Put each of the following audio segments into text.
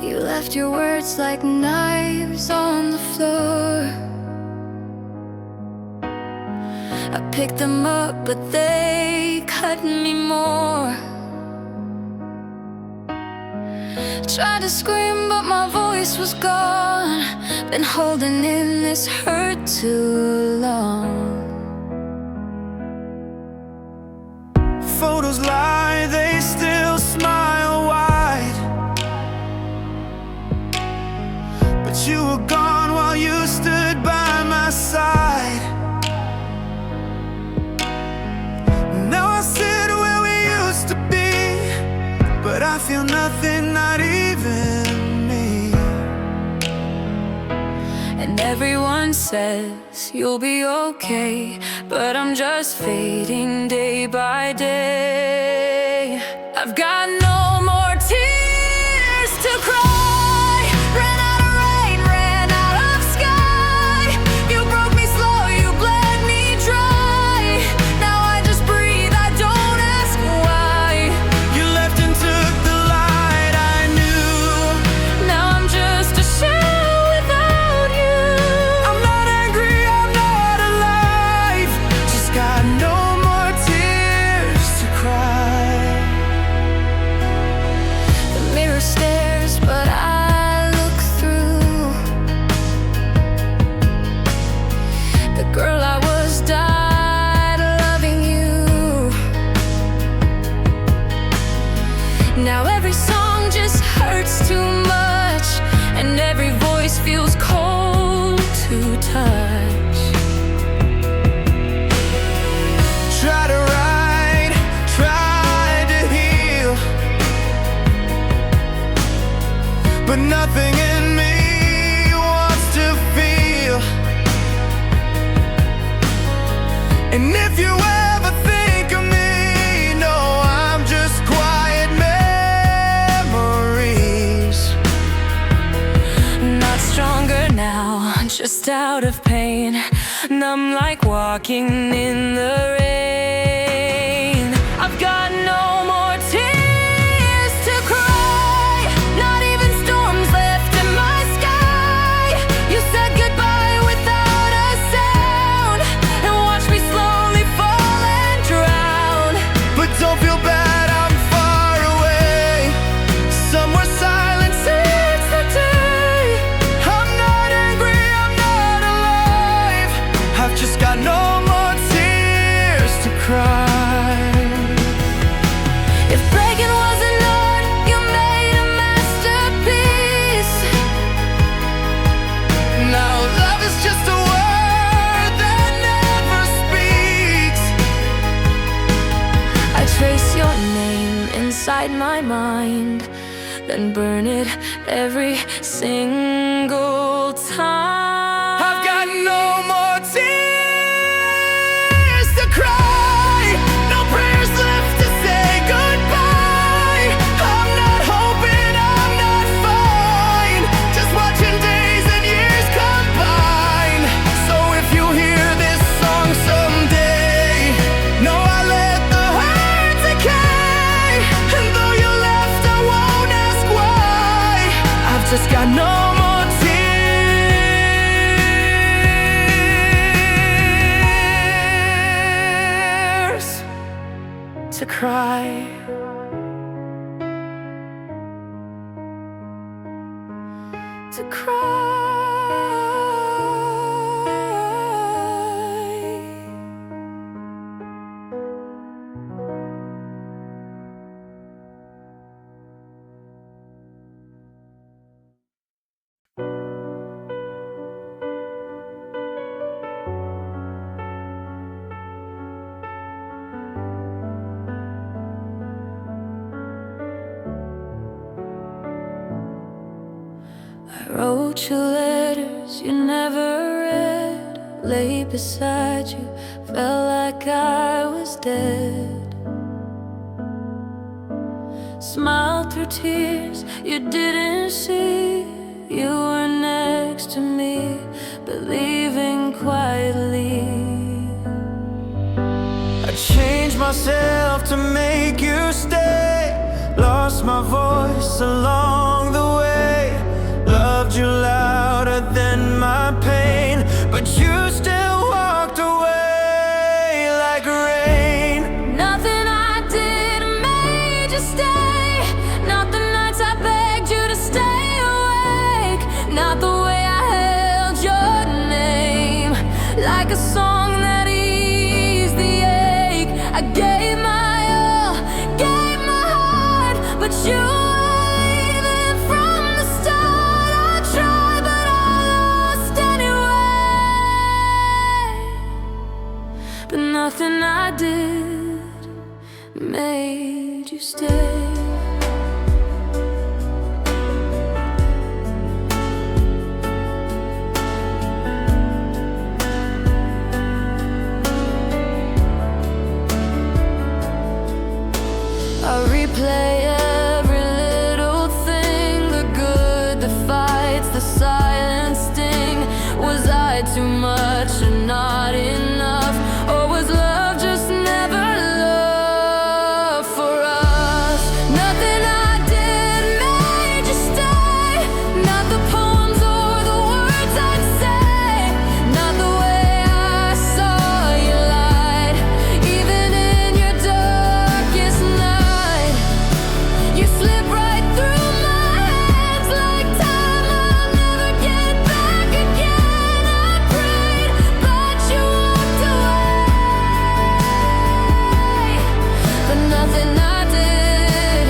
You left your words like knives on the floor. I picked them up, but they cut me more. Tried to scream, but my voice was gone. Been holding in this hurt too long. Photos lie, they still smile wide, but you were gone while you stood by my side. Now I sit where we used to be, but I feel nothing, not even me. And everyone says you'll be okay, but I'm just fading day by day. I've got no more tears to cry. Ran out of rain, ran out of sky. You broke me slow, you bled me dry. Now I just breathe, I don't ask why. You left and took the light I knew. Now I'm just a shell without you. I'm not angry, I'm not alive. Just got no more tears to cry. The mirror stares, but I look through. The girl I was died loving you. Now every song just hurts too much, and every voice feels cold to touch. Try to ride, try to heal, but nothing in me wants to feel. And if you ever think of me, no, I'm just quiet memories. Not stronger now, just out of pain. Numb like walking in the rain. I've got no more tears to cry. Not even storms left in my sky. You said goodbye without a sound, and watched me slowly fall and drown. But don't feel bad, I'm far away, somewhere silent since the day. I'm not angry, I'm not alive. I've just got no more tears to cry. If breaking was an art, you made a masterpiece. Now love is just a word that never speaks. I trace your name inside my mind, then burn it every single time. I've got no more tears to cry. No prayers left to say goodbye. I'm not hoping, I'm not fine. Just watching days and years combine. So if you hear this song someday, know I let the hurt decay. And though you left, I won't ask why. I've just got no more tears to cry. To cry. I wrote you letters you never read, lay beside you, felt like I was dead. Smiled through tears you didn't see, you were next to me, believing quietly. I changed myself to make you stay, lost my voice along the way. nothing I did made you stay. I replay every little thing, the good, the fights, the silent sting. Was I too much and not enough? Or was love just never love for us? Nothing I did made you stay. Not the poems or the words I'd say. Not the way I saw you light. Even in your darkest night, you slip right through my hands like time I'll never get back again. I prayed, but you walked away. But nothing I did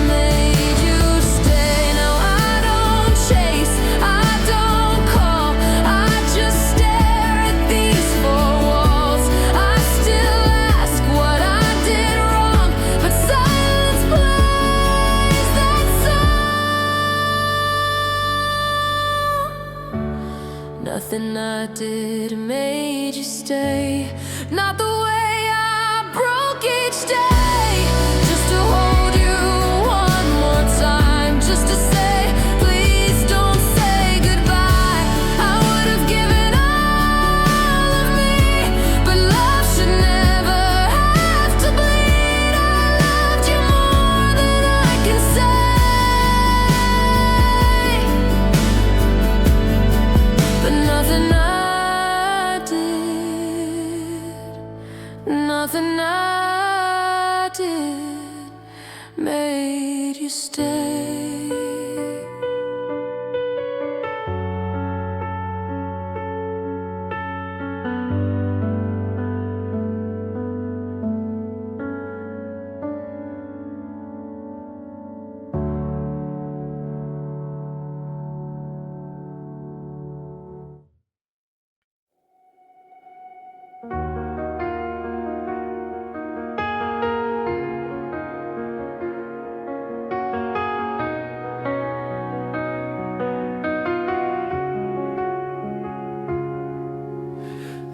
made you stay. Now I don't chase, I don't call, I just stare at these four walls. I still ask what I did wrong, but silence plays that song. Nothing I did made you stay. Not the way I broke each day. Just to hold you one more time. Just to say, please don't say goodbye. I would have given all of me, but love should never have to bleed. I loved you more than I can say. But nothing I did, nothing I did made you stay.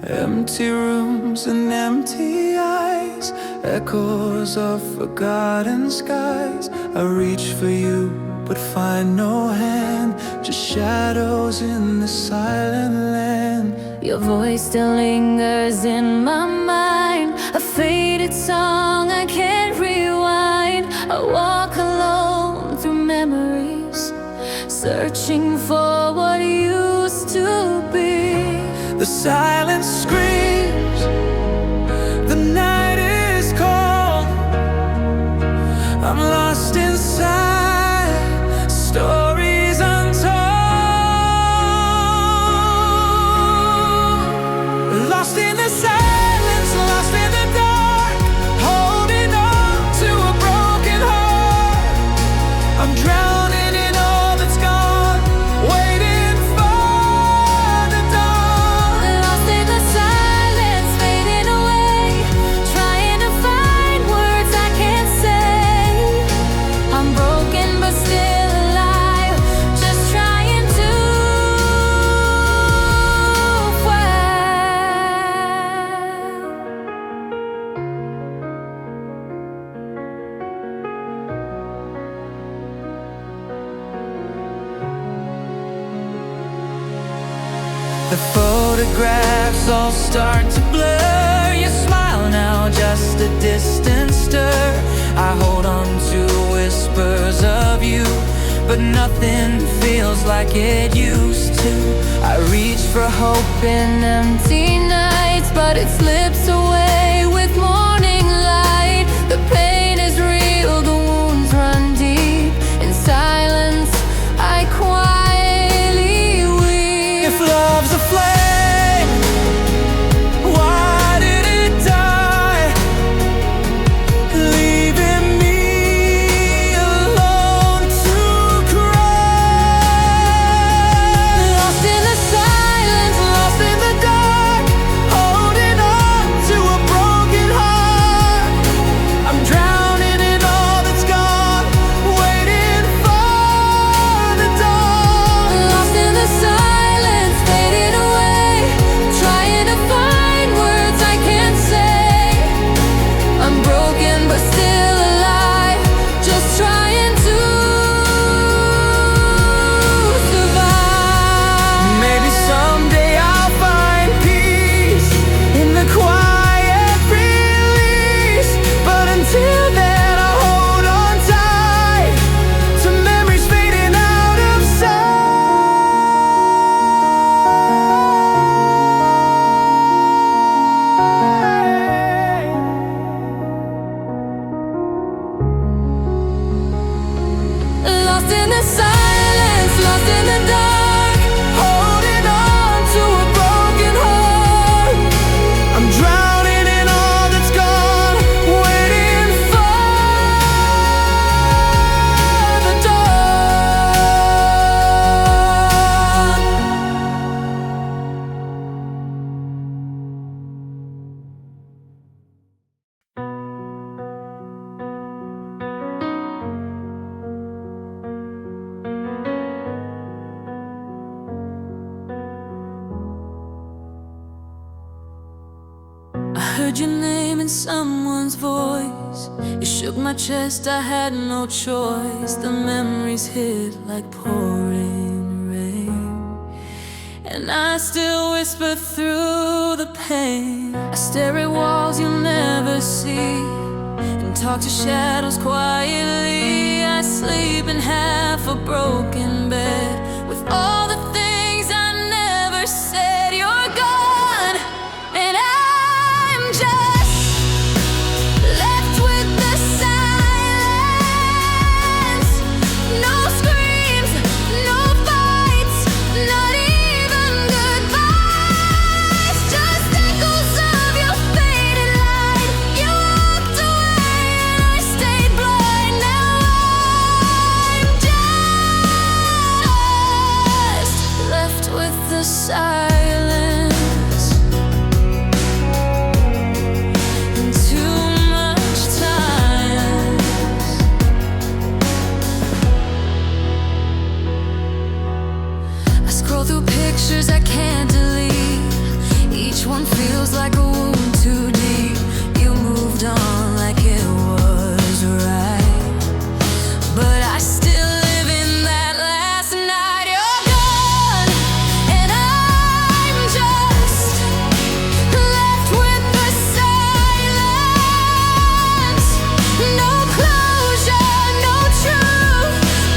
Empty rooms and empty eyes, echoes of forgotten skies. I reach for you but find no hand, just shadows in the silent land. Your voice still lingers in my mind, a faded song I can't rewind. I walk alone through memories, searching for what used to be. The silence screams, the night is cold. I'm lost inside stories untold. Lost in the silence, lost in the dark, holding on to a broken heart. I'm drowning in all that's gone, waiting for the dawn. Lost in the silence, fading away, trying to find words I can't say. I'm broken but still alive, just trying to The photographs all start to blur. Your smile now just a distant stir. I hold on to whispers of you, but nothing feels like it used to. I reach for hope in empty nights, but it slips away with morning light. The pain is real, the wounds run deep. In silence, I quietly weep. If love's a flame, why did it die? Leaving me alone to cry. Lost in the silence, lost in the dark, Holding on to a heard your name in someone's voice. It shook my chest, I had no choice. The memories hit like pouring rain, and I still whisper through the pain. I stare at walls you'll never see, and talk to shadows quietly. I sleep in half a broken bed, with all the things I never said. You're gone, and I'm just left with the silence. No screams, no fights, not even goodbyes. Just echoes of your faded light. You walked away and I stayed blind. Now I'm just left with the silence, and too much time. I scroll through pictures I can't delete. Each one feels like a wound too deep. You moved on like it was right, but I still live in that last night. You're gone, and I'm just left with the silence. No closure, no truth,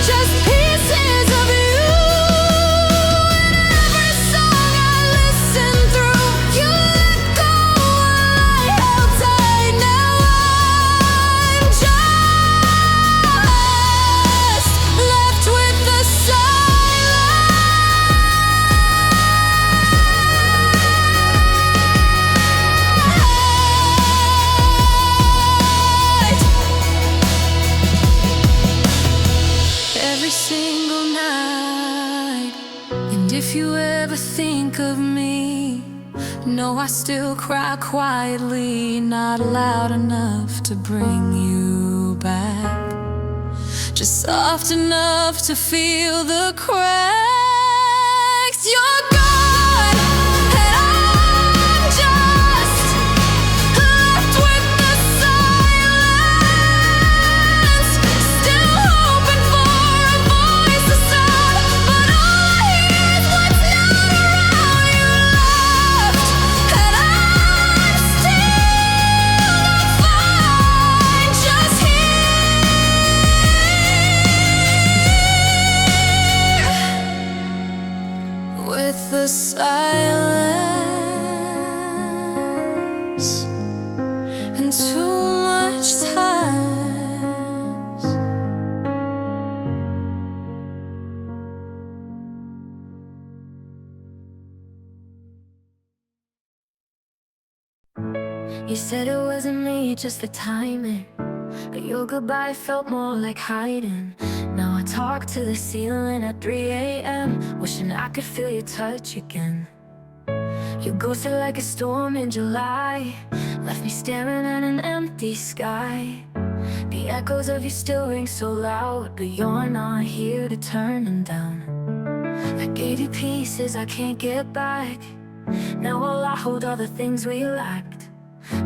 just pieces of you. And every song I listen through, you let go while I held tight. Now I'm just left with the silence. Every single night. And if you ever think of me, know I still cry quietly, not loud enough to bring you back, just soft enough to feel the cracks. You're gone, and I'm just left with the silence. Still hoping for a voice to sound, but all I hear is what's not around. You left, and I'm still not fine. Just here with the silence, and too much time. You said it wasn't me, just the timing, but your goodbye felt more like hiding. Now I talk to the ceiling at 3 a.m., wishing I could feel your touch again. You ghosted like a storm in July, left me staring at an empty sky. The echoes of you still ring so loud, but you're not here to turn them down. I gave you pieces I can't get back. Now all I hold are the things we lacked.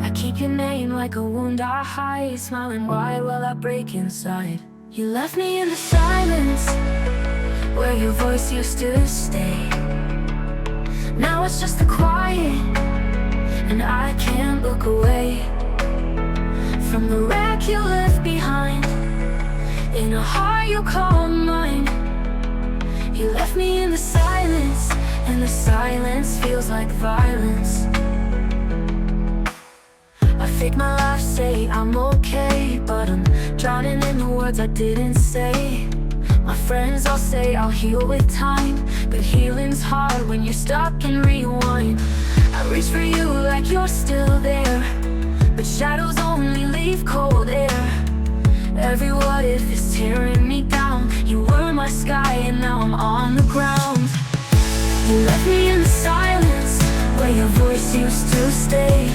I keep your name like a wound I hide, smiling wide while I break inside. You left me in the silence, where your voice used to stay. Now it's just the quiet, and I can't look away from the wreck you left behind, in a heart you call mine. You left me in the silence, and the silence feels like violence. I fake my life, say I'm okay, but I'm drowning in the words I didn't say. My friends all say I'll heal with time, but healing's hard when you're stuck and rewind. I reach for you like you're still there, but shadows only leave cold air. Every what if is tearing me down. You were my sky and now I'm on the ground. You left me in the silence, where your voice used to stay.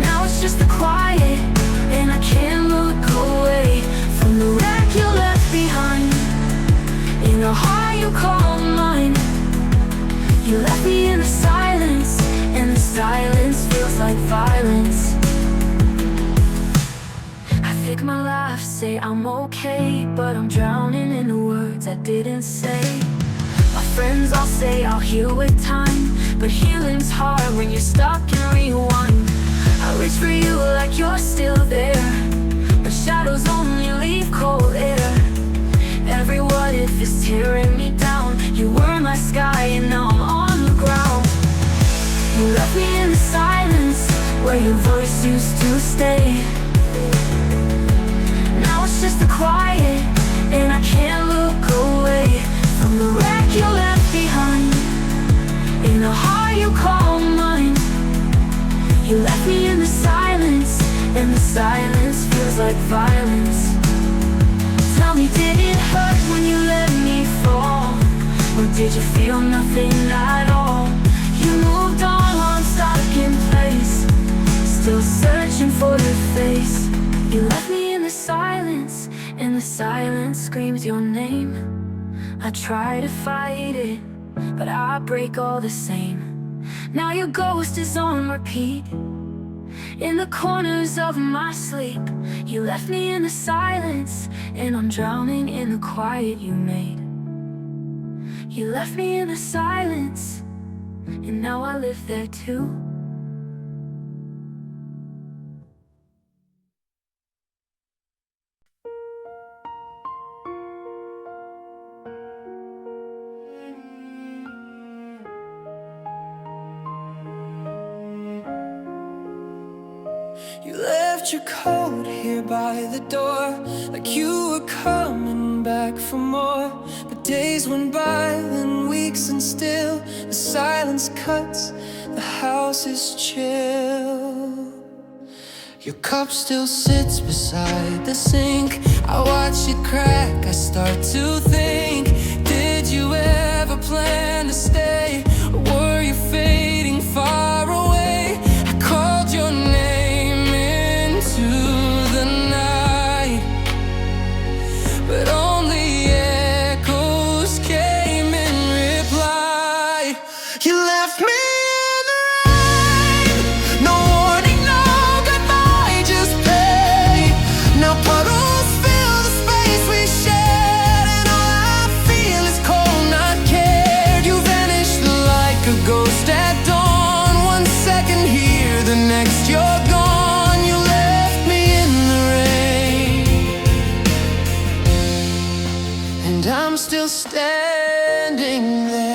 Now it's just the quiet, and I can't look away from the wreck you left behind, in a heart you call mine. You left me in the silence, and the silence like violence. I fake my laugh, say I'm okay, but I'm drowning in the words I didn't say. My friends all say I'll heal with time, but healing's hard when you're stuck in rewind. I reach for you like you're still there, but shadows only leave cold air. Every what if is tearing me down. You were my sky and now I'm on the ground. You left me in the silence where your voice used to stay. Now it's just the quiet and I can't look away from the wreck you left behind in the heart you call mine. You left me in the silence, and the silence feels like violence. Tell me, did it hurt when you let me fall? Or did you feel nothing at all? You moved on, I'm stuck in place, still searching for your face. You left me in the silence, and the silence screams your name. I try to fight it, but I break all the same. Now your ghost is on repeat in the corners of my sleep. You left me in the silence, and I'm drowning in the quiet you made. You left me in the silence, and now I live there too. You left your coat here by the door, like you were coming back for more. But days went by, then weeks, and still the silence cuts, the house is chill. Your cup still sits beside the sink. I watch it crack, I start to think, did you ever plan to stay? Or were you fading far away? I called your name into the night, but only echoes came in reply. You left me in the rain, no warning, no goodbye, just pain. Now puddles fill the space we shared, and all I feel is cold, not cared. You vanished like a ghost at dawn. 1 second here, the next you're gone. You left me in the rain, and I'm still standing there.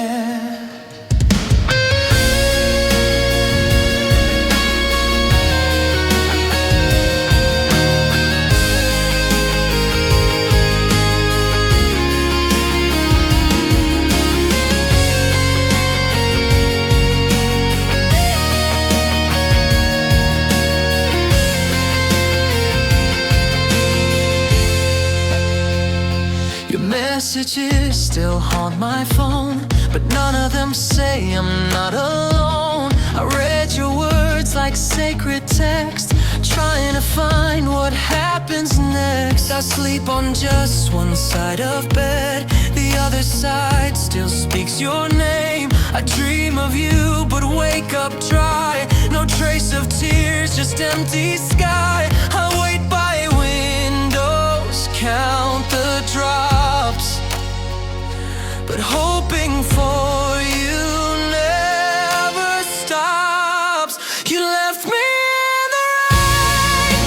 Your messages still haunt my phone, but none of them say I'm not alone. I read your words like sacred text, trying to find what happens next. I sleep on just one side of bed, the other side still speaks your name. I dream of you, but wake up dry, no trace of tears, just empty sky. I wait by windows, count the drops, but hoping for you never stops. You left me in the rain,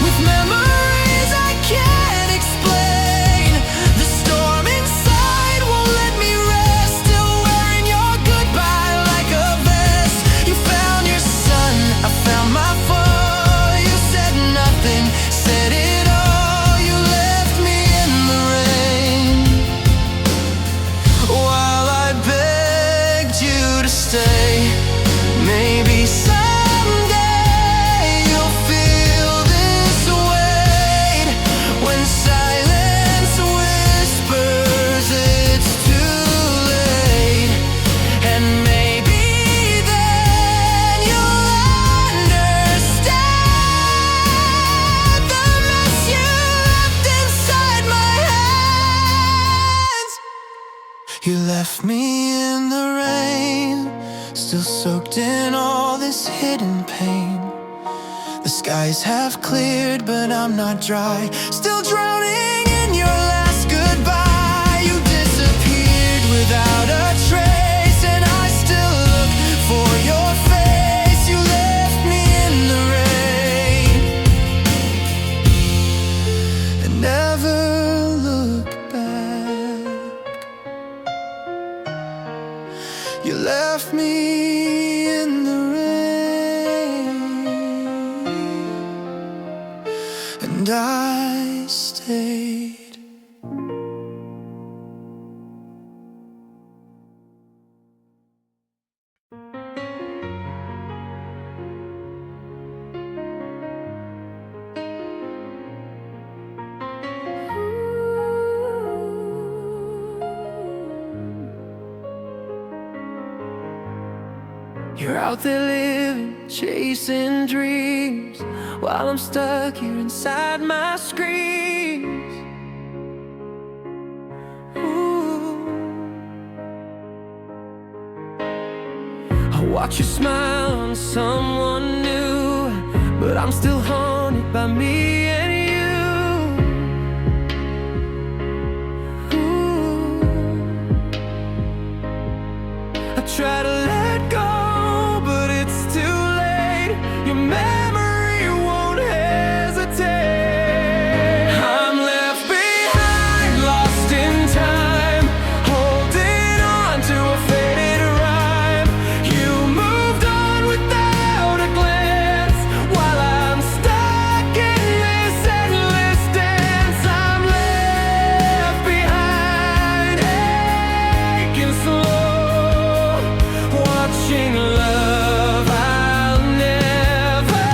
with memories I can't explain. The storm inside won't let me rest, still wearing your goodbye like a vest. You found your sun, I found my fall. You said nothing, said it all. You left me in the rain, while I begged you to stay. Maybe someday you'll feel this weight, when silence whispers it's too late. And maybe then you'll understand the mess you left inside my hands. You left me in the rain, still soaked in all this hidden pain. The skies have cleared, but I'm not dry. Still drowning in your last goodbye. You disappeared without a trace, and I still look for your face. You left me in the rain and never looked back. You left me in the rain, and I stayed. You're out there living, chasing dreams, while I'm stuck here inside my screams. Ooh. I watch you smile on someone new, but I'm still haunted by me and you. Ooh. I try to let go, but it's too late. Your memory won't hesitate. I'm left behind, lost in time, holding on to a faded rhyme. You moved on without a glance, while I'm stuck in this endless dance. I'm left behind, aching slow, watching love I'll never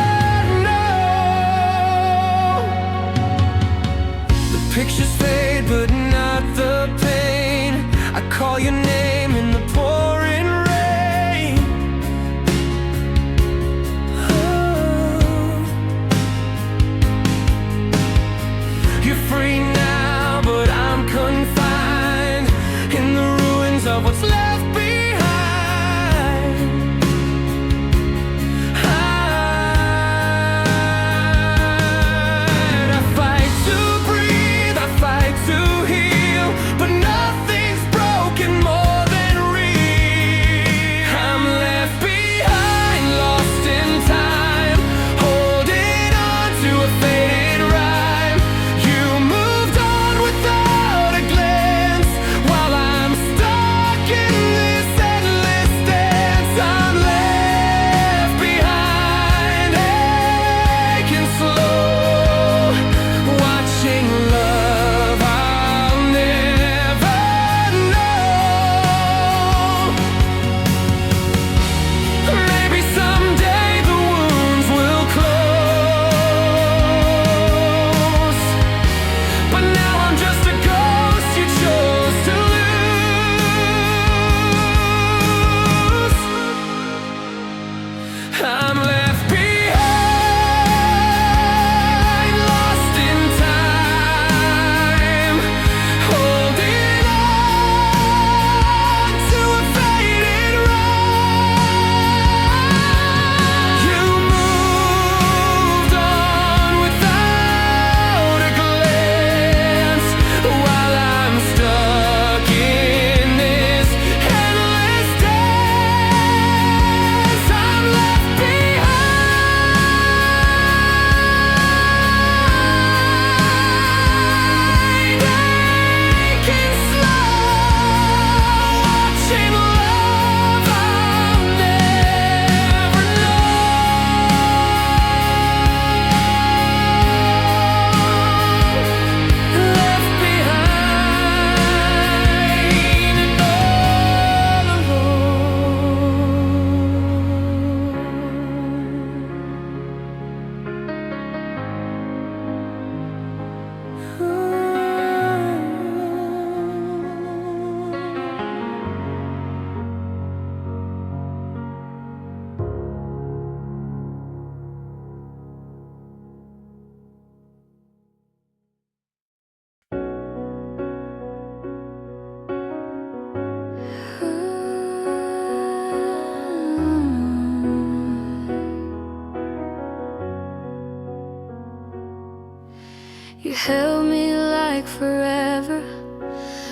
You held me like forever,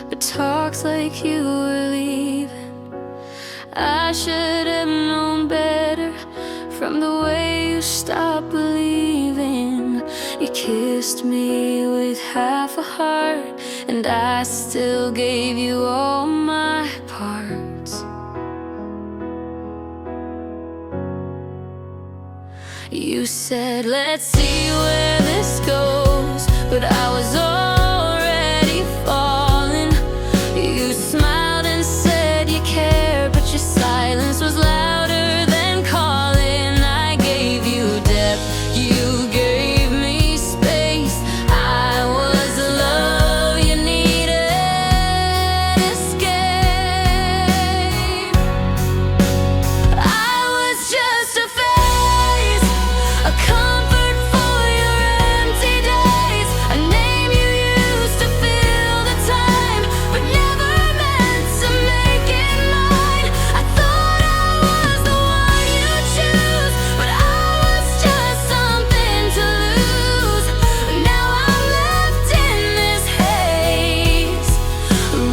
but talks like you were leaving. I should have known better from the way you stopped believing. You kissed me with half a heart, and I still gave you all my parts. You said, let's see where this goes, but I was already falling. You smiled and said you cared, but your silence was louder than calling. I gave you depth, you gave me space. I was the love you needed, escape. I was just a phase, a comfort for your empty days, a name you used to fill the time, but never meant to make it mine. I thought I was the one you choose, but I was just something to lose. Now I'm left in this haze,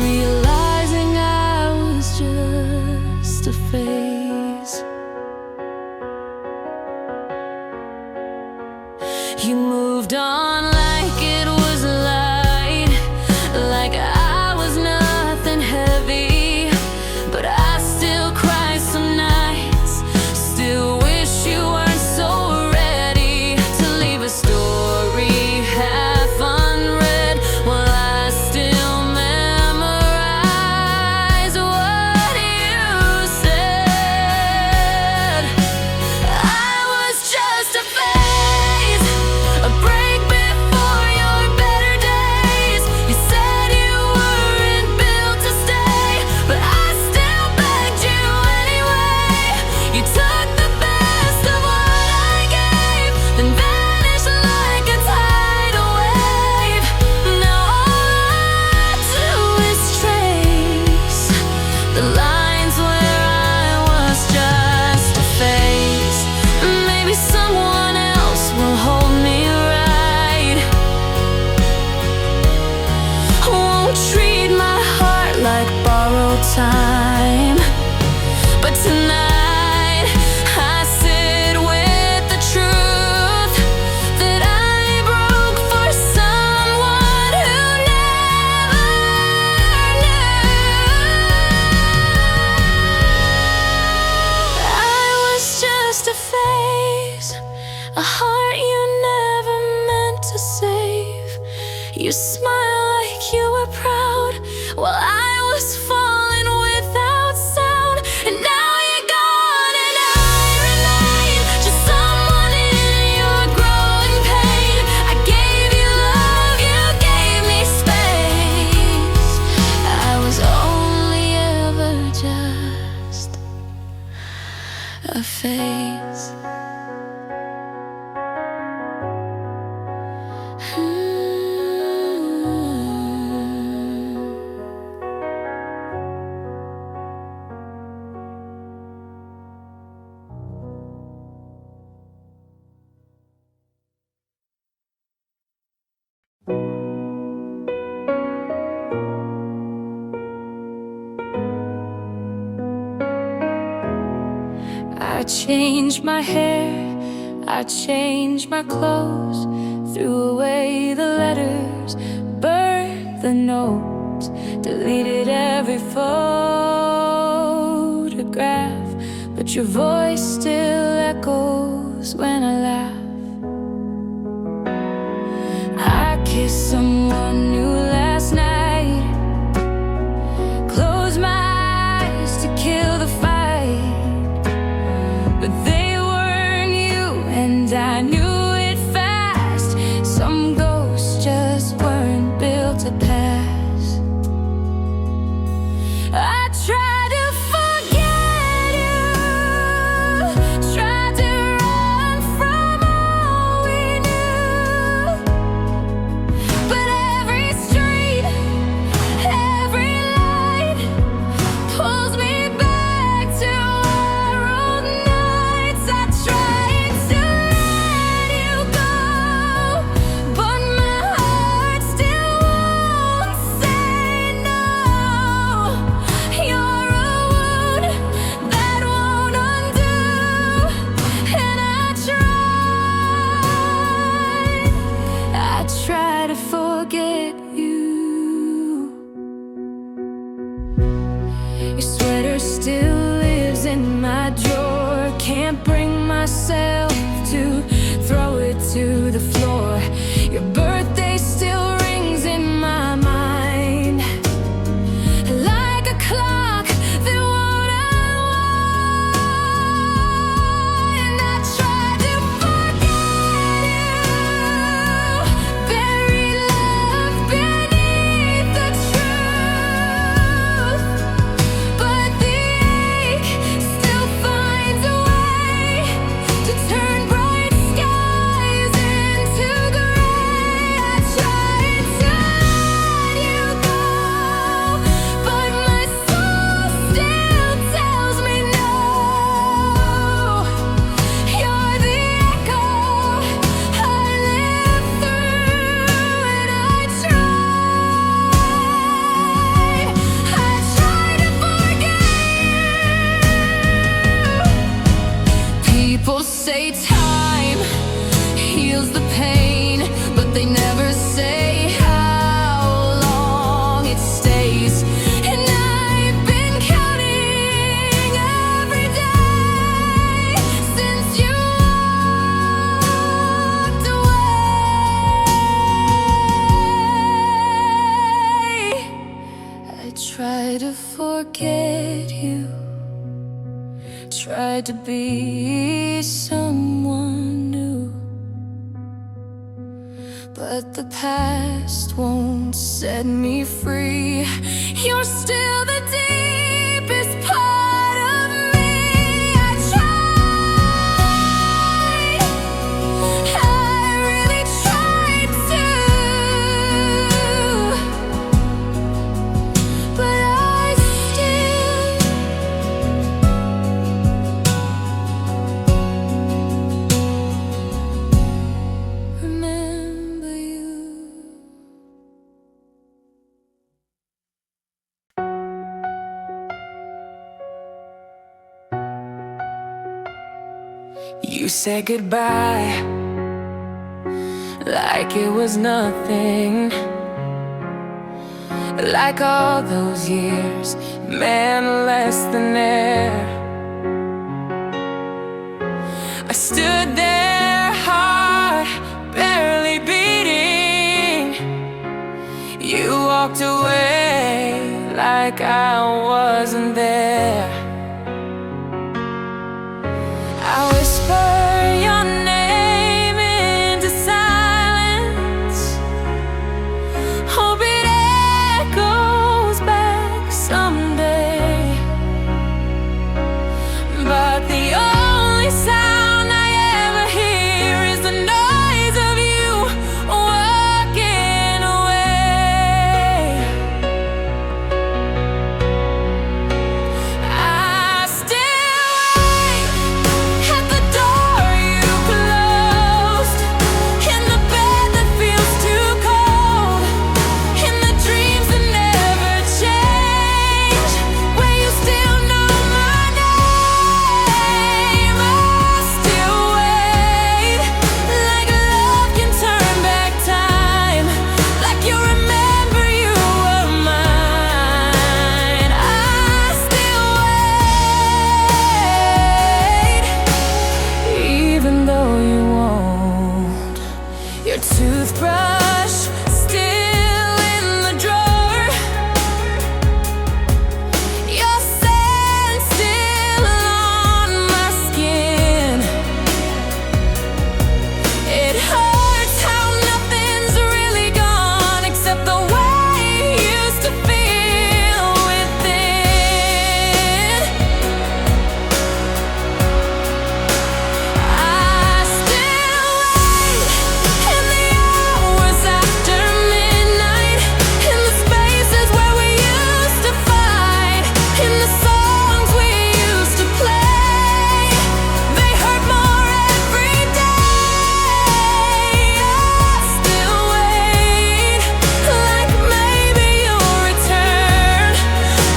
realizing I was just a phase. You moved on like it was light, like I was nothing heavy. But I still cry some nights, still wish you weren't so ready to leave a story half unread, while I still memorize what you said. I was just a phase, a break before your better days. You said you weren't built to stay, but I still begged you anyway. You took the best of what I gave, then vanished like a tidal wave. Now all I do is trace the lines where I was just a face. Maybe someone else will hold me right, won't treat my heart like borrowed time. But tonight I sit with the truth that I broke for someone who never knew. I was just a phase, a heart you never meant to save. You smile like you were proud, while I was falling without sound. And now you're gone and I remain just someone in your growing pain. I gave you love, you gave me space. I was only ever just a phase. I changed my hair, I changed my clothes, threw away the letters, burned the notes, deleted every photograph. But your voice still echoes when I laugh. I kissed someone new last night, closed my eyes to kill the fight, but they weren't you, and I knew it fast. Some ghosts just weren't built to pass. I tried to forget you, tried to run from all we knew, but tried to be someone new, but the past won't set me free. You're still the deepest part of me. I tried, I really tried to, but I still remember you. You said goodbye like it was nothing, like all those years meant less than air. I stood there, heart barely beating. You walked away like I wasn't there. I whisper your name into silence, hope it echoes back someday. But the only sound I ever hear is the noise of you walking away. I still wait at the door you closed, in the bed that feels too cold, in the dreams that never change, where you still know my name. I still wait, like love can turn back time, like you remember you were mine. I still wait, even though you won't. Your toothbrush still in the drawer, your scent still on my skin. It hurts how nothing's really gone except the way you used to feel within. I still wait in the hours after midnight, in the spaces where we used to fight, in the songs we used to play. They hurt more every day. I still wait, like maybe you'll return,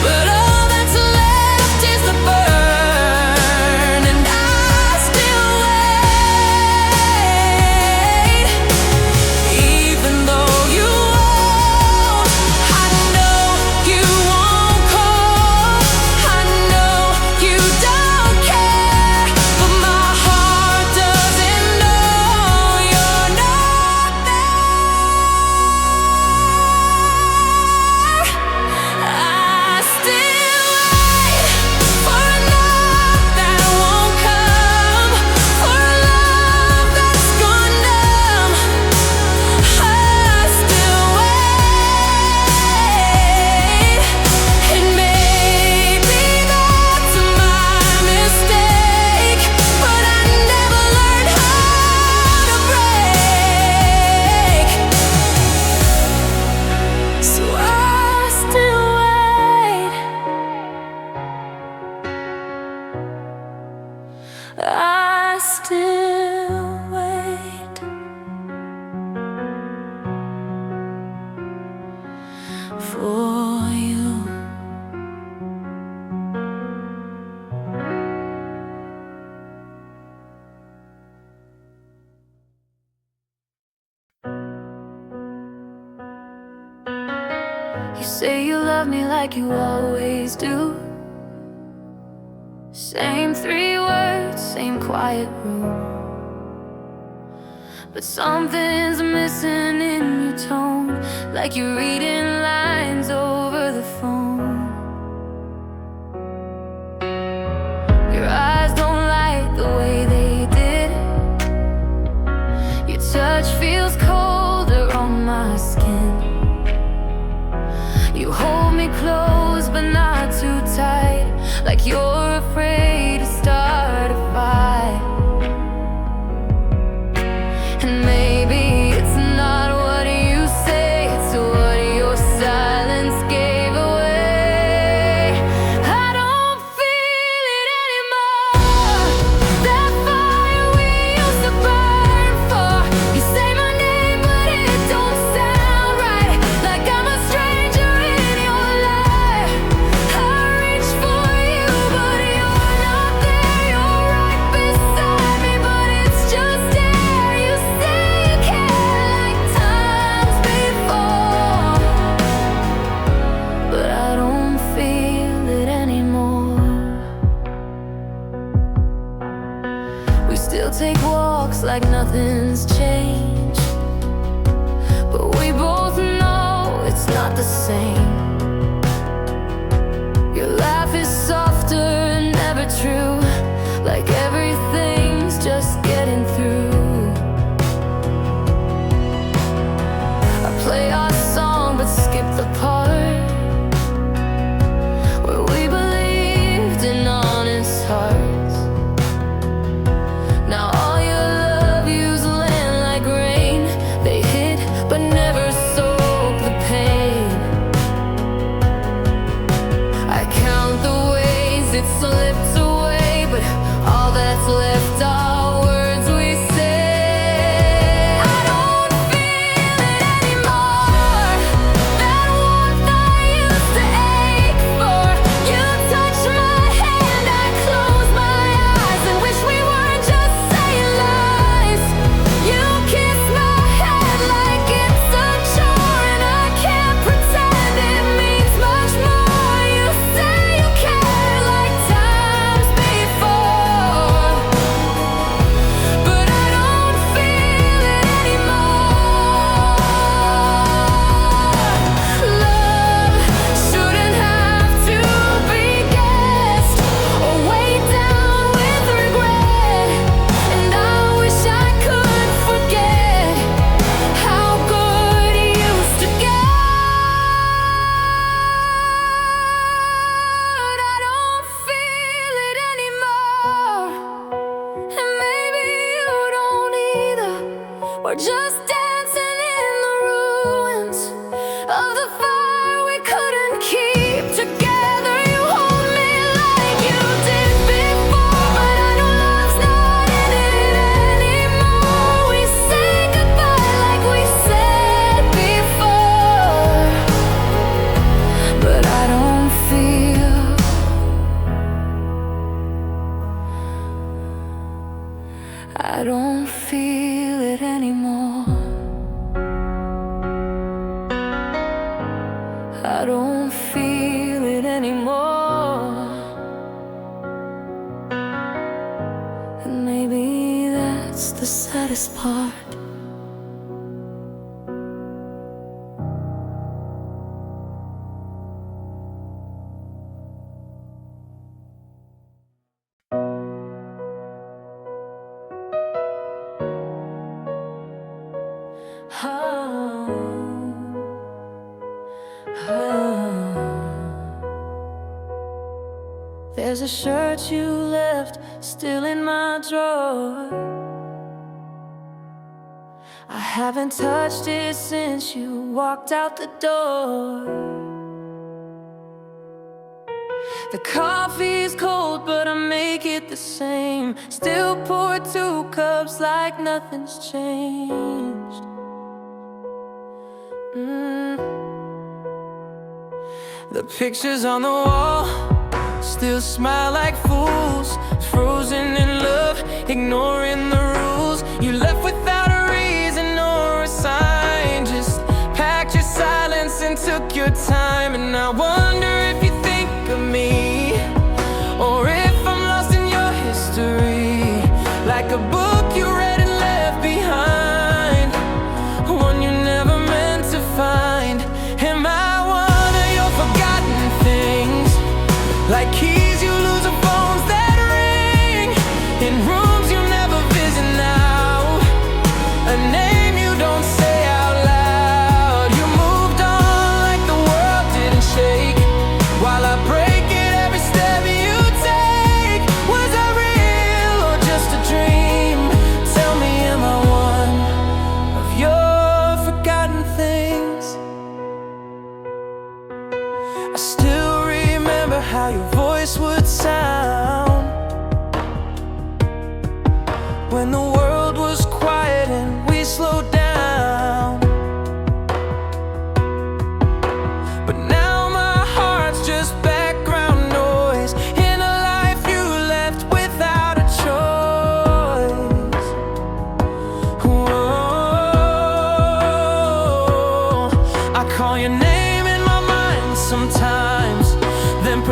but all that's left is the burn. And I still wait, even though you won't. I know you won't call, I know you don't care, but my heart doesn't know you're not there. I still wait for a love that won't come, for a love that's gone numb. I still wait, and maybe that's my mistake, but I never learned how to break. So I still wait, I still wait for you. You say you love me like you always do. Same 3 words, same quiet room, but something's missing in your tone, like you're reading lines over the phone. Your eyes don't touch feels colder on my skin. You hold me close but not too tight, like you're afraid to start a fight. And maybe it's not what you say, it's what your silence gave away. I don't feel it anymore, that fire we used to burn for. You say my name but it don't sound right, like I'm a stranger in your life. I reach for you but you're not there, you're right beside me but it's just air. You say you care like times before, but I don't feel it anymore. We still take walks like nothing's changed, but we both know it's not the same. Your laugh is softer, never true, like everything's just getting through. I play our song but skip the part where we believed in honest hearts. Now all your love yous land like rain, they hit but never soak the pain. I count the ways it slipped away, but all that's left are words we say. I don't feel it anymore, that warmth I used to ache for. You touch my hand, I close my eyes and wish we weren't just saying lies. You kiss my head like it's a chore, and I can't pretend it means much more. You say you care like times before, but I don't feel it anymore. Love shouldn't have to be guessed or weighed down with regret, and I wish I could forget how good it used to get. I don't feel it anymore, and maybe you don't either. We're just dancing in the ruins of the fire we couldn't keep together. You hold me like you did before, but I know love's not in it anymore. We say goodbye like we said before, but I don't feel it anymore. I don't feel it anymore, and maybe that's the saddest part. There's a shirt you left still in my drawer. I haven't touched it since you walked out the door. The coffee's cold, but I make it the same. Still pour 2 cups like nothing's changed. The pictures on the wall still smile like fools, frozen in love, ignoring the rules. You left without a reason or a sign, just packed your silence and took your time. And I wonder if you think of me, or if I'm lost in your history, like a book you read and left behind, one you never meant to find. Am I one of your forgotten things, like keys you lose or phones that ring in rooms you never visit now, a name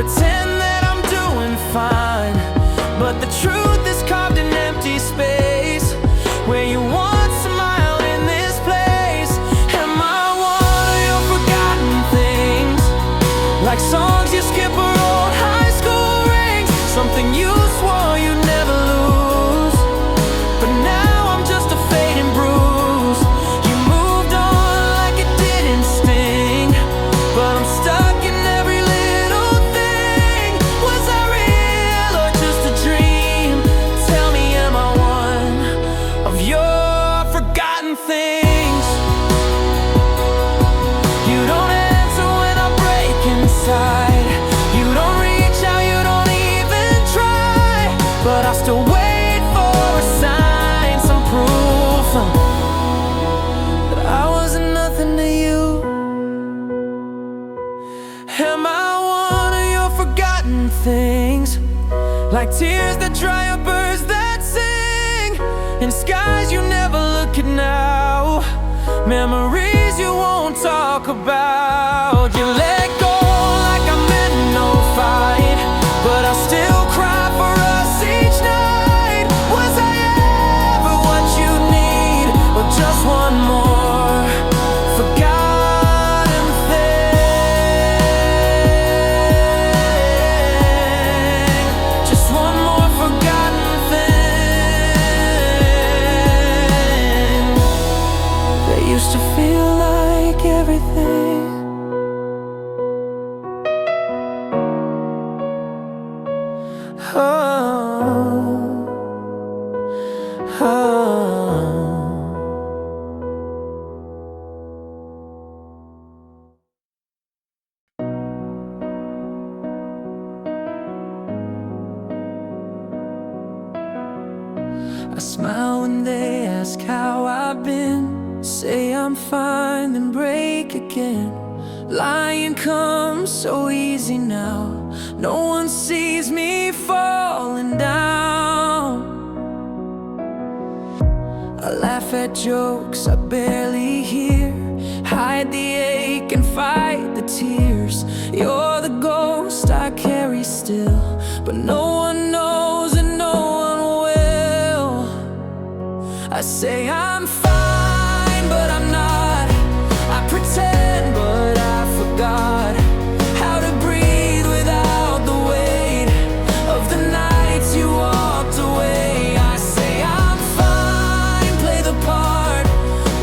pretend that I'm doing fine, but the truth is carved in empty space, where you once smiled in this place. Am I one of your forgotten things, like songs you skip or old high school rings, something you swore you'd never lose, but now I'm just a fading bruise. You moved on like it didn't sting, but I'm stuck in every little thing. Was I real or just a dream? Tell me, am I one of your forgotten things? You don't answer when I break inside. You don't reach out, you don't even try, but I still wait for a sign, some proof that I wasn't nothing to you. Am I one of your forgotten things, like tears that dry or birds that sing, in skies you never look at now, memories you won't talk about? You let go like I meant no fight, but I still cry for us each night. Was I ever what you need, or just one more forgotten thing? Just one more forgotten thing that used to feel like everything. Oh, oh. I smile when they ask how I've been, say I'm fine, then break again. Lying comes so easy now, no one sees me falling down. I laugh at jokes I barely hear, hide the ache and fight the tears. You're the ghost I carry still, but no one knows and no one will. I say I'm fine, but I'm not. I pretend, but I forgot how to breathe without the weight of the nights you walked away. I say I'm fine, play the part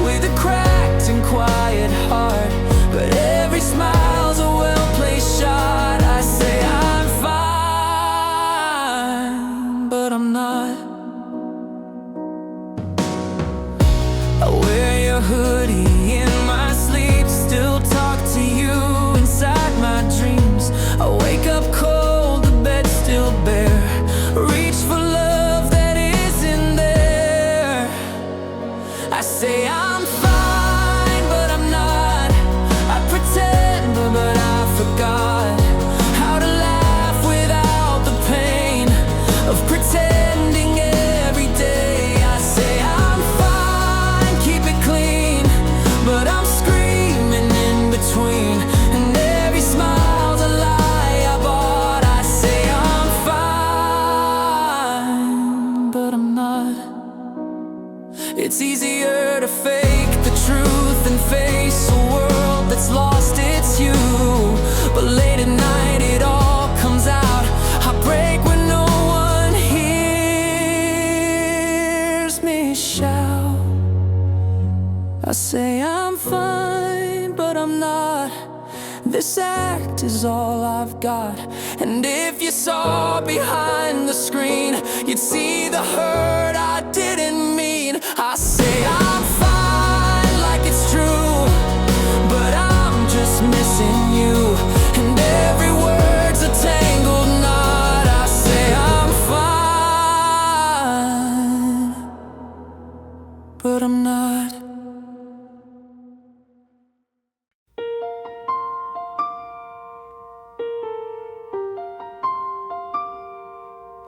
with a cracked and quiet heart, but every smile's a well-placed shot. I say I'm fine, but I'm not. I wear your hoodie in my sleep, still talk to you inside my dreams. I wake up cold, the bed's still bare, reach for love that isn't there. I say I'm fine, but I'm not. I pretend, but I forgot how to laugh without the pain of pretending every day. I say I'm fine, keep it clean, but I'm screaming in between, and every smile's a lie I bought. I say I'm fine, but I'm not. It's easier to fake the truth and face a world that's lost its you, but late at night it all comes out. I break when no one hears me shout. I say I'm fine, but I'm not. This act is all I've got, and if you saw behind the screen, you'd see the hurt I didn't mean. I say I'm fine like it's true, but I'm just missing you, and every word's a tangled knot. I say I'm fine, but I'm not.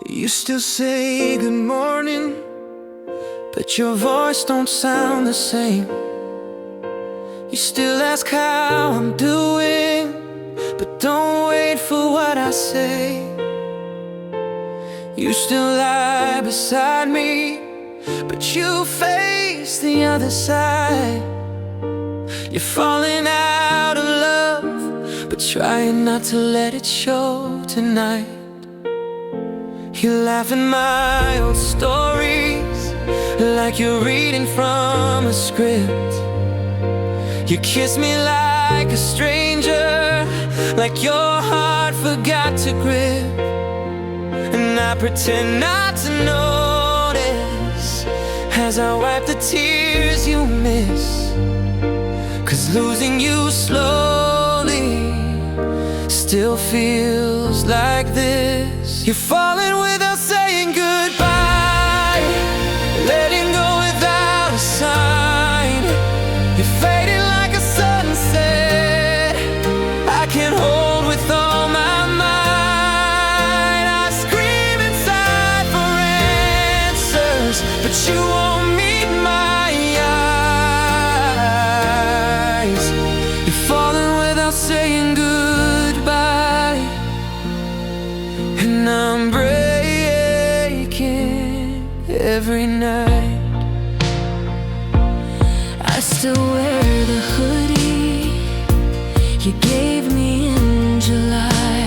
You still say good morning, but your voice don't sound the same. You still ask how I'm doing, but don't wait for what I say. You still lie beside me, but you face the other side. You're falling out of love, but trying not to let it show tonight. You laugh at my old stories like you're reading from a script. You kiss me like a stranger, like your heart forgot to grip. And I pretend not to notice as I wipe the tears you miss. 'Cause losing you slowly still feels like this. You're falling without saying goodbye, letting go without a sign. You're fading like a sunset I can't hold with all my mind. I scream inside for answers, but you won't meet my eyes. You're falling without saying goodbye, and I'm breaking every night. I still wear the hoodie you gave me in July.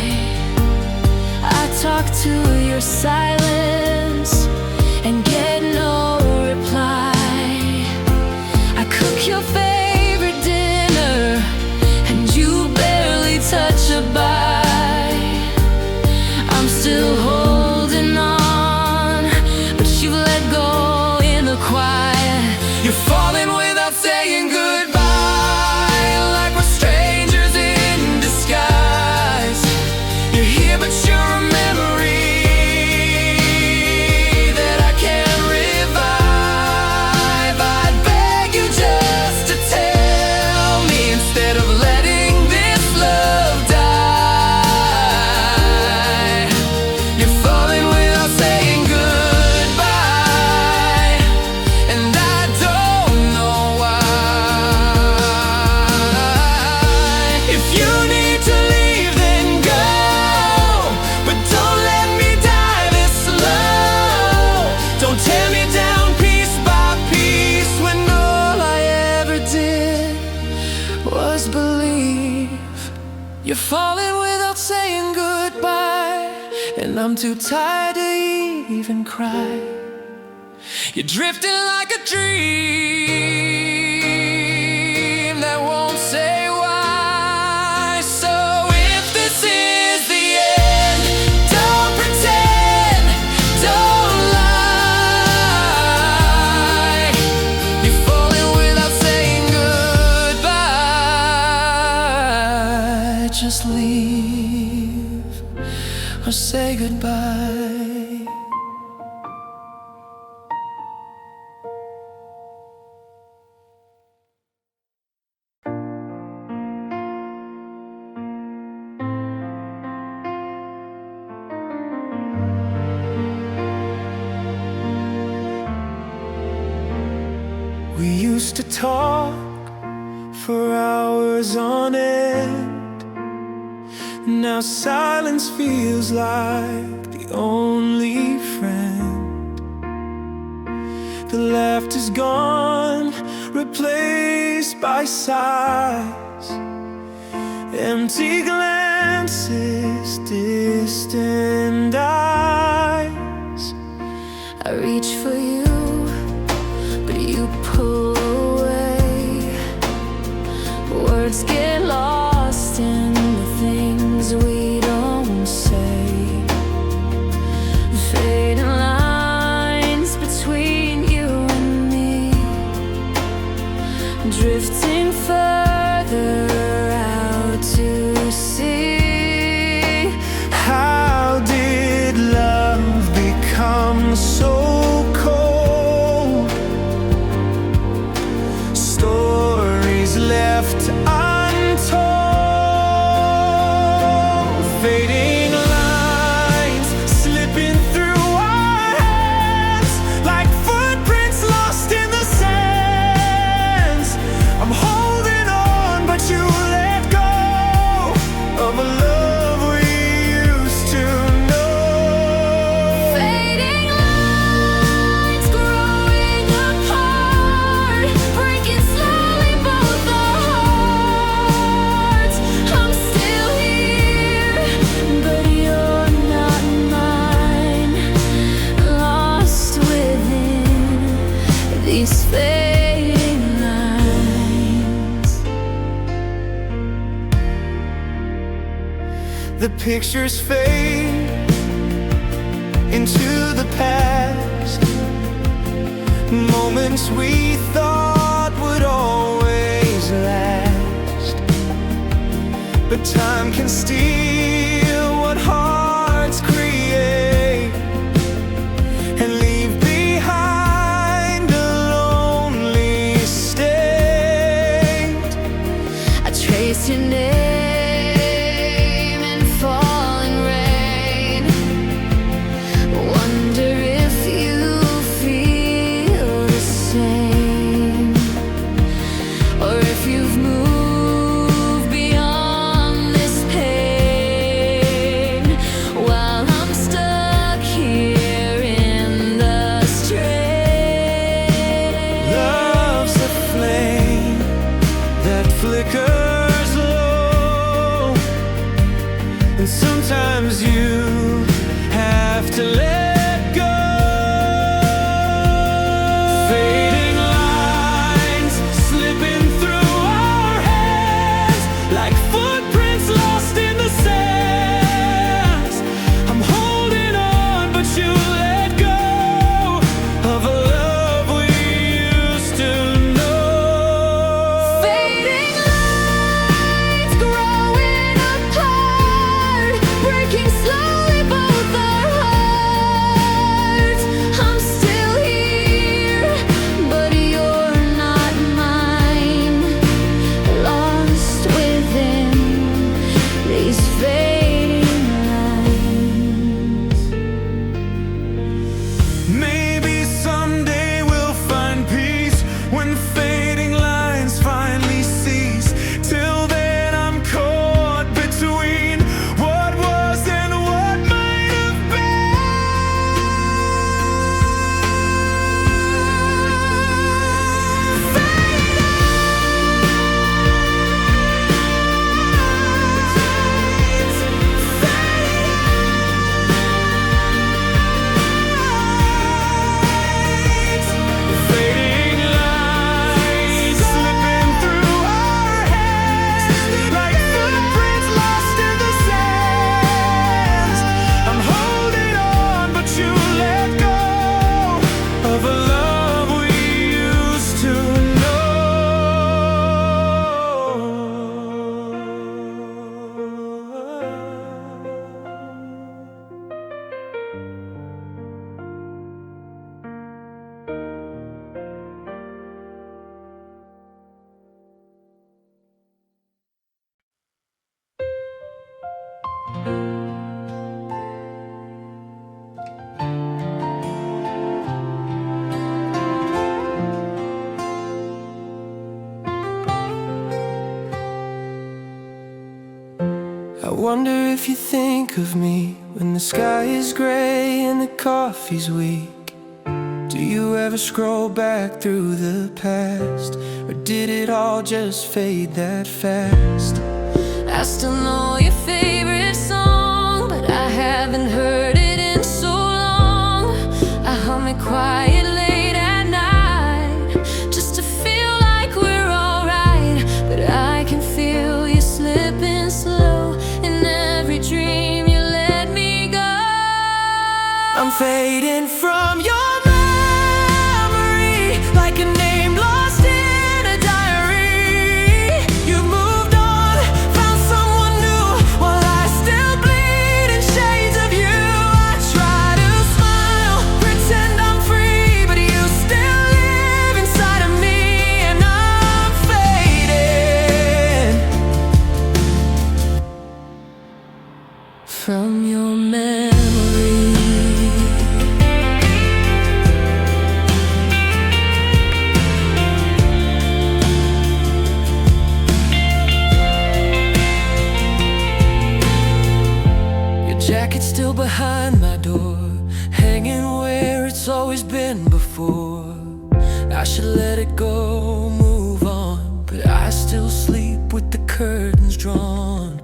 I talk to your silence and get no reply. I cook your favorite dinner and you barely touch a bite. I'm still holding on, but you've let go in the quiet. You're falling without saying goodbye, like we're strangers in disguise. You're here but you're a memory that I can't revive. I'd beg you just to tell me instead of letting this love die. You're falling without saying goodbye, and I don't know why. If you need to leave, then go, but don't let me die this slow. Don't tear me down piece by piece when all I ever did was believe. You're falling without saying goodbye, and I'm too tired to even cry. You're drifting like a dream that won't say why. So if this is the end, don't pretend, don't lie. You're falling without saying goodbye. Just leave or say goodbye. We used to talk for hours on end. Now silence feels like the only friend. The laughter's gone, replaced by sighs. Empty glances, distant eyes. I reach for you, but you pull away. Words get lost in the things we don't say. Fading lines between you and me, drifting further out to sea. How did love become so cold? Stories left untold. Fading lines slipping through our hands like footprints lost in the sands. I'm holding on, but you let go of a The pictures fade into the past, moments we thought would always last. But time can steal what hearts create and leave behind a lonely state. I trace your name flickers low, and sometimes you have to let go. Fading lines slipping through our hands like footprints lost in the sands. I'm holding on, but you let go of a love we used to know. Slowly both our hearts. I'm still here, but you're not mine. Lost within these fading lines. Maybe someday we'll find peace when fading lines finally cease. Till then I'm caught between what was and what might have been. Fading lines slipping through our hands like footprints lost in the sands. I'm holding on, but you let go of a love we used to I wonder if you think of me when the sky is gray and the coffee's weak. Do you ever scroll back through the past, or did it all just fade that fast? I still know your favorite song, but I haven't heard it in so long. I hum it quiet late at night, just to feel like we're alright. But I can feel you slipping slow in every dream you let me go. I'm fading from your memory like a name lost in a diary. You've moved on, found someone new, while I still bleed in shades of you. I try to smile, pretend I'm free, but you still live inside of me, and I'm fading From your memory. jacket's still behind my door, hanging where it's always been before. I should let it go, move on, but I still sleep with the curtains drawn.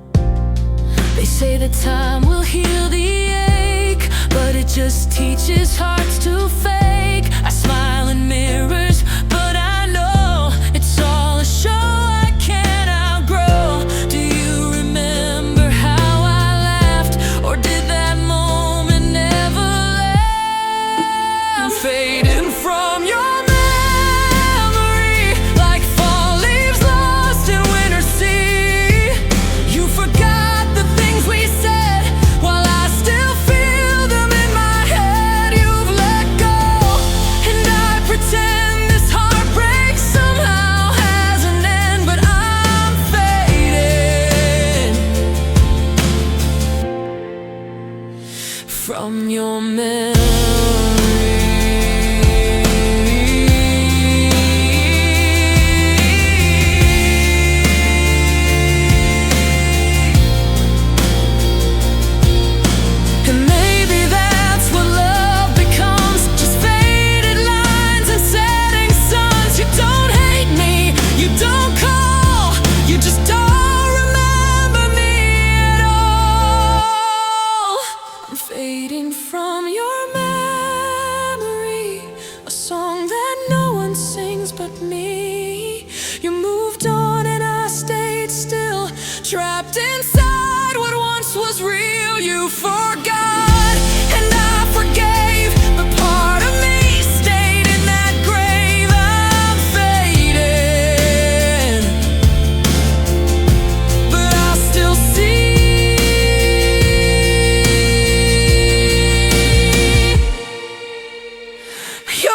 They say that time will heal the ache, but it just teaches hearts to fake. I smile in mirrors, but I know it's all a show I can't outgrow. Do you remember how I you forgot and I forgave, but part of me stayed in that grave. I'm fading, but I still see your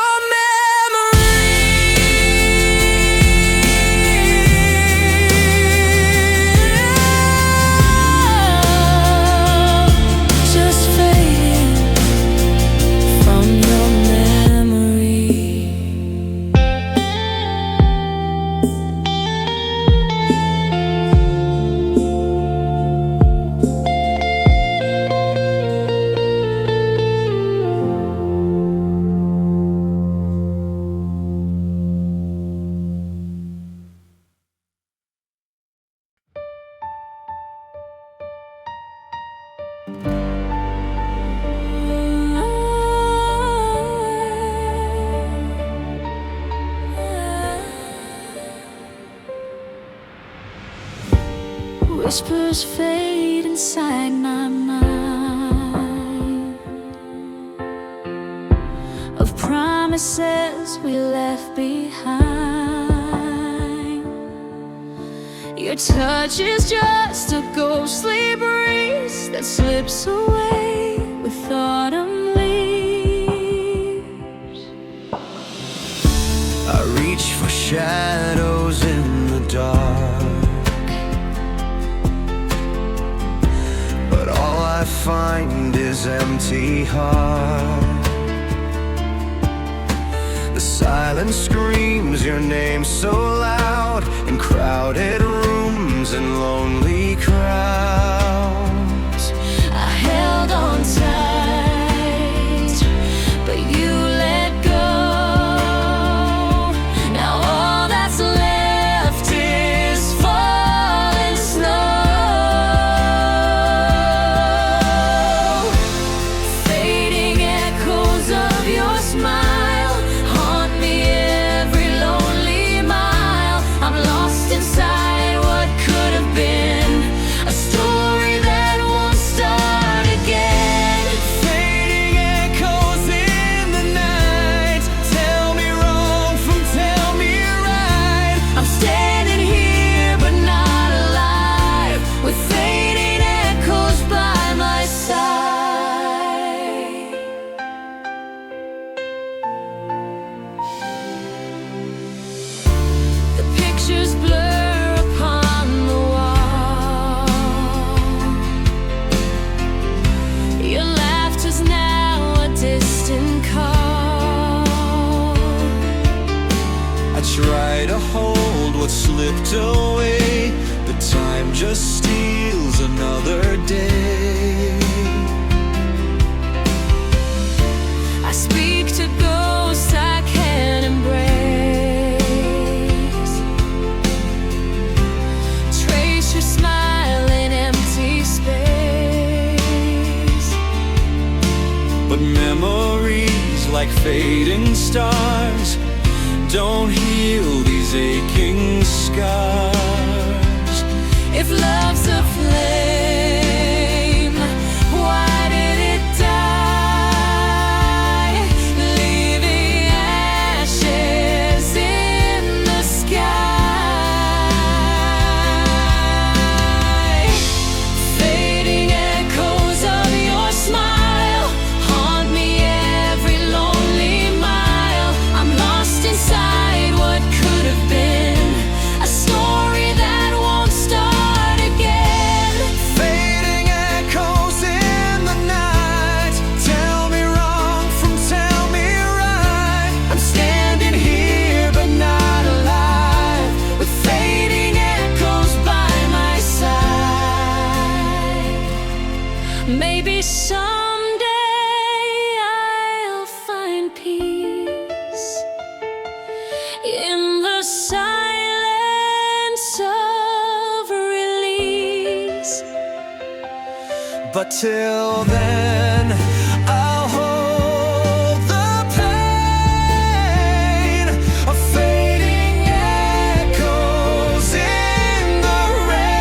whispers fade inside my mind of promises we left behind. Your touch is just a ghostly breeze that slips away with autumn leaves. I reach for shadows in the dark, but all I find is empty heart. The silence screams your name so loud in crowded rooms and lonely crowds. I held on tight, but you let go. Now all that's left is falling snow. Fading echoes of your smile haunt me every lonely mile. I'm lost inside what could have been a story that won't start again. Fading echoes in the night, tell me wrong from tell me right. I'm standing here but not alive, with fading echoes by my side. The pictures blur upon the wall. Your laughter's now a distant call. I try to hold what slipped away, but time just steals another day. I speak to ghosts I can't embrace. Trace your smile in empty space. But memories like fading stars don't heal these aching scars. If love's a flame, why did it die? Leaving ashes in the sky. Fading echoes of your smile haunt me every lonely mile. I'm lost inside what could have been a story that won't start again. Fading echoes in the night, tell me wrong from tell me right. I'm standing here but not alive, with fading echoes by my side. Maybe someday I'll find peace in the silence of release. But till then, I'll hold the pain of fading echoes in the rain.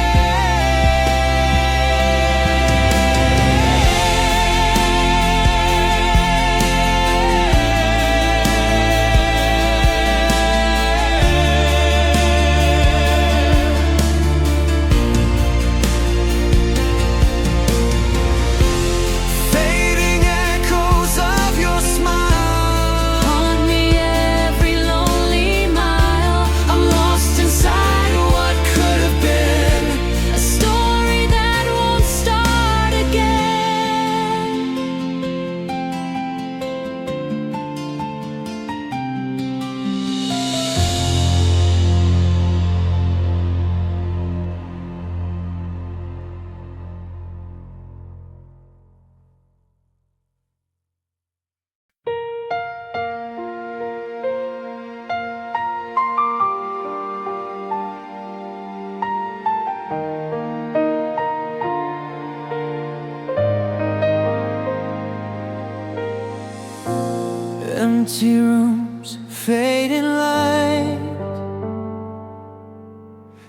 Empty rooms, fading light,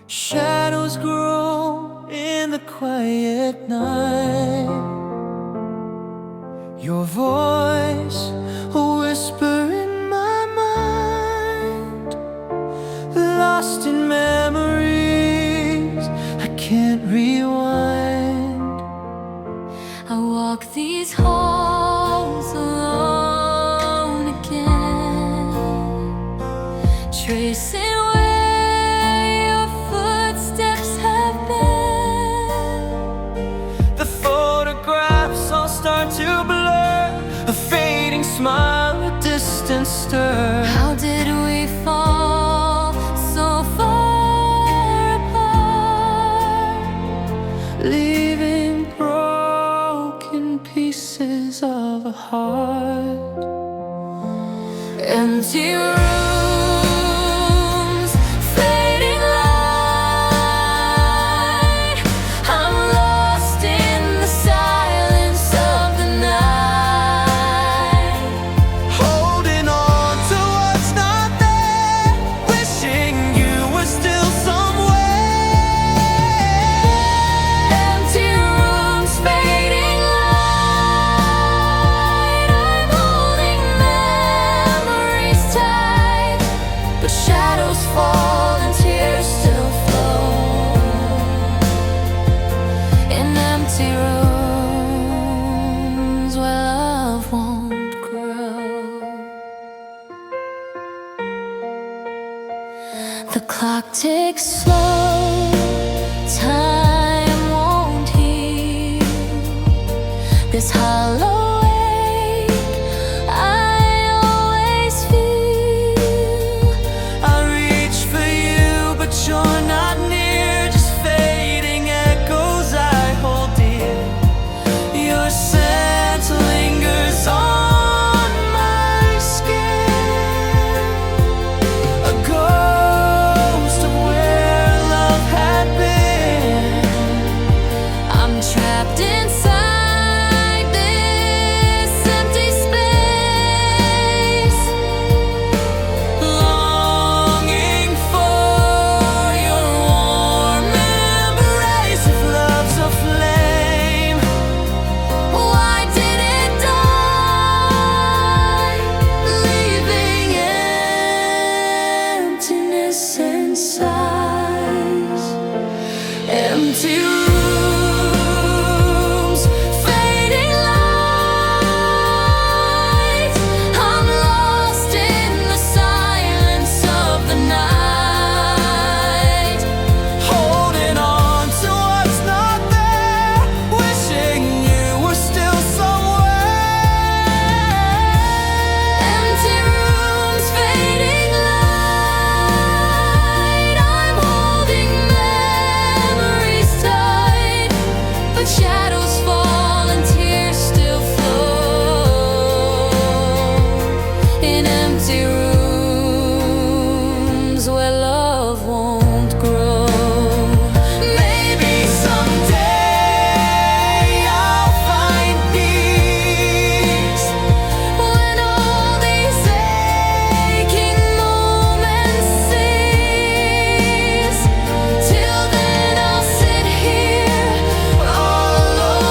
shadows grow in the quiet night. Your voice, a whisper in my mind, lost in memories I can't rewind. I walk these halls alone again, tracing where your footsteps have been. The photographs all start to blur, a fading smile, a distant stir. How did we fall so far apart, Leaving broken pieces of a heart. empty rooms, fading light. I'm lost in the silence of the night, Holding on to what's not there, wishing you were still somewhere. empty rooms, fading light. I'm holding memories tight, but shadows fall and tears still flow in empty rooms where love won't grow. The clock ticks slow, time won't heal this hollow ache I always feel. I reach for you, but you're not near, just fading echoes I hold dear. Your scent lingers on my skin, a ghost of where love had been. I'm trapped inside this empty space, Longing for your warm embrace. If love's a flame, why did it die, leaving emptiness and sighs? empty rooms, fading light. I'm lost in the silence of the night, Holding on to what's not there, wishing you were still somewhere. empty rooms, fading light. I'm holding memories tight, but shadows fall and tears still flow in empty rooms where love won't grow. Maybe someday I'll find peace, When all these aching moments cease, till then I'll sit here all alone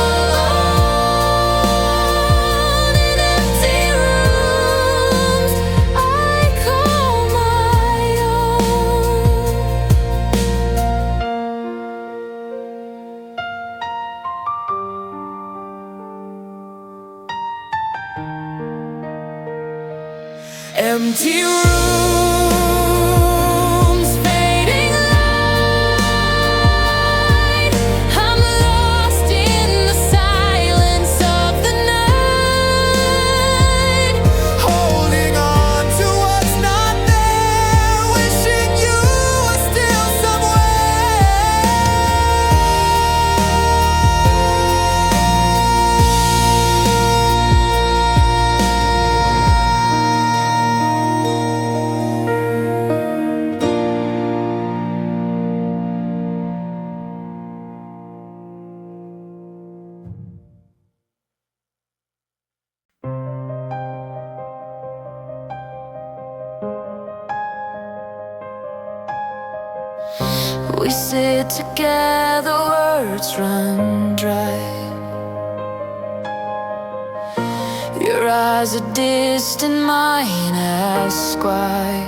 in empty rooms I call my own. empty rooms, fading light. I'm lost in the silence of the night, Holding on to what's not there, wishing you were still somewhere. We sit together, words run dry. Your eyes are distant, mine ask why.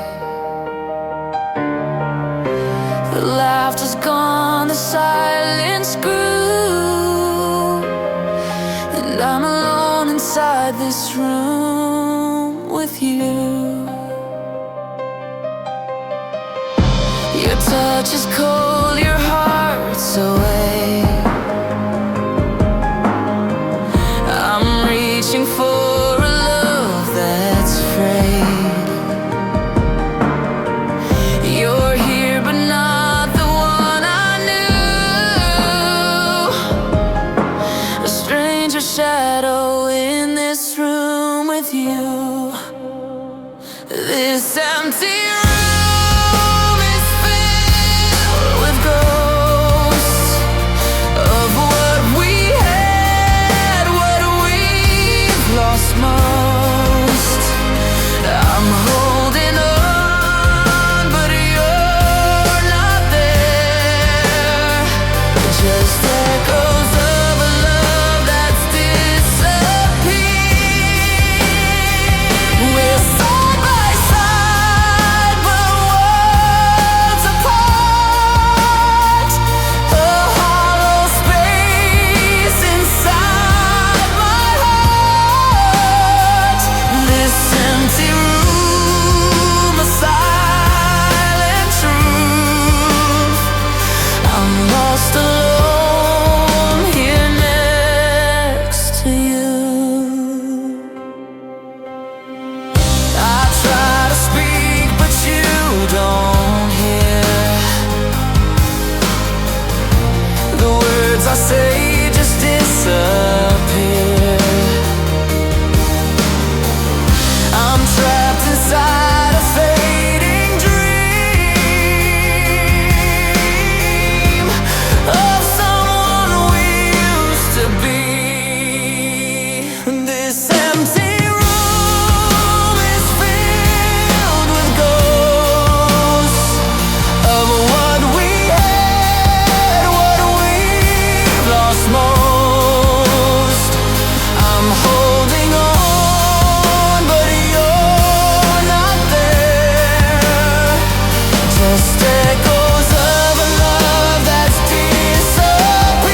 The laughter's gone, the silence grew, and I'm alone inside this room with you. Your touch is cold, your heart's away. I'm reaching for a love that's frayed. You're here but not the one I knew. A stranger shadow in this room with you. This empty room is filled with ghosts of what we had, what we've lost most. I'm holding on, but you're not there. Just echoes of a love that's disappeared. We're side by side, but worlds apart. A hollow space inside my heart. This empty room, a silent truth. I'm lost alone here next to you. I try to speak, but you don't hear. The words I say just disappear. I'm trapped inside a fading dream of someone we used to be. This empty room is filled with ghosts of what we had, what we've lost most. I'm holding on, but you're not there. Just echoes of a love that's disappeared.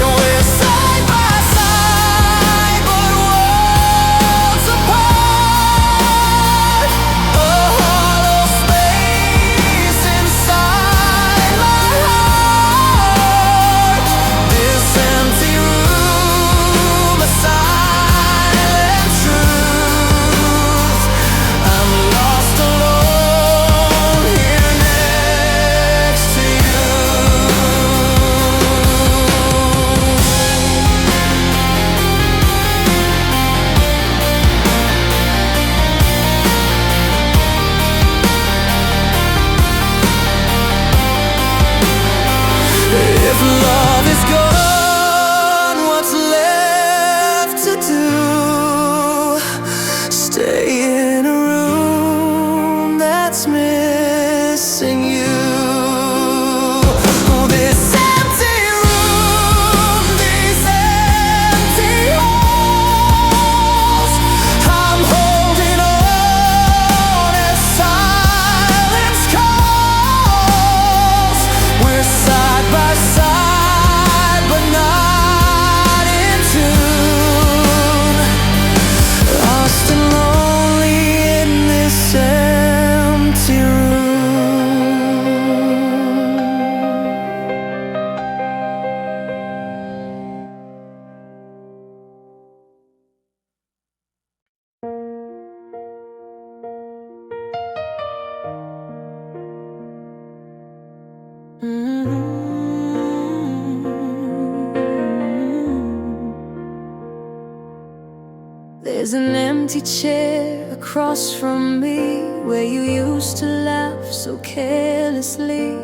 We're side by side, but worlds apart. A hollow space inside my heart. This empty room, a silent truth. I'm lost alone here next to you. If love is gone, what's left to do? Stay in a room that's missing you. This empty room, these empty halls. I'm holding on as silence calls. We're side by side, but not in tune. Lost and lonely in this empty room. There's an empty chair across from me, where you used to laugh so carelessly.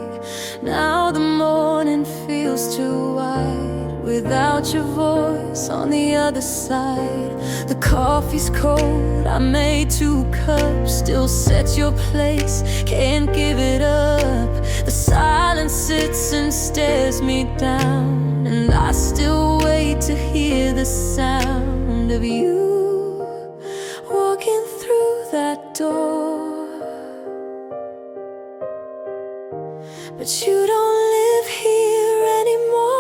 Now the morning feels too wide without your voice on the other side. The coffee's cold, I made 2 cups, still set your place, can't give it up. down, and I still wait to hear the sound of you walking through that door. But you don't live here anymore.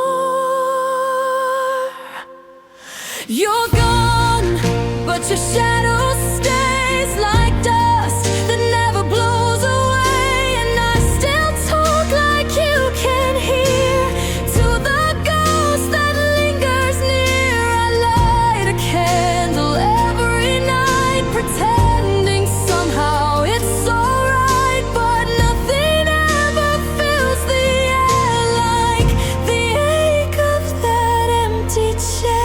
You're gone, but your shadow stays like dust that never blows away. And I still talk like you can hear to the ghost that lingers near. I light a candle every night, pretending somehow it's alright, but nothing ever fills the air like the ache of that empty chair.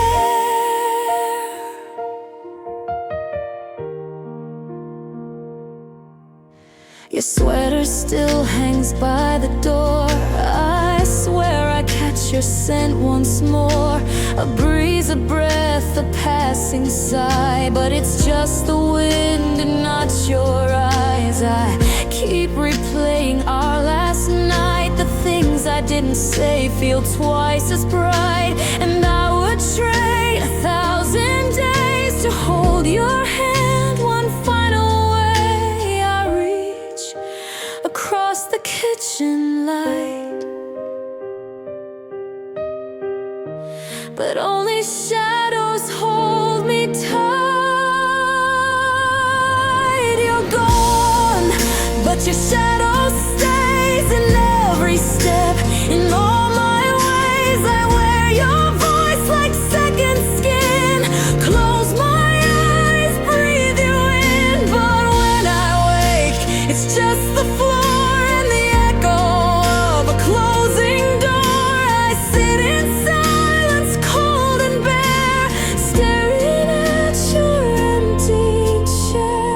Your sweater still hangs by the door. I swear I catch your scent once more. A breeze, a breath, a passing sigh, but it's just the wind and not your eyes. I keep replaying our last night. The things I didn't say feel twice as bright, and I would trade 1,000 days to hold your hand one final way. I reach across the kitchen light, but only shadows hold me tight. You're gone, but your shadow stays in every step. In all my ways, I wear your voice like second skin. Close my eyes, breathe you in, but when I wake, it's just the floor and the echo of a closing door. I sit in silence, cold and bare, staring at your empty chair.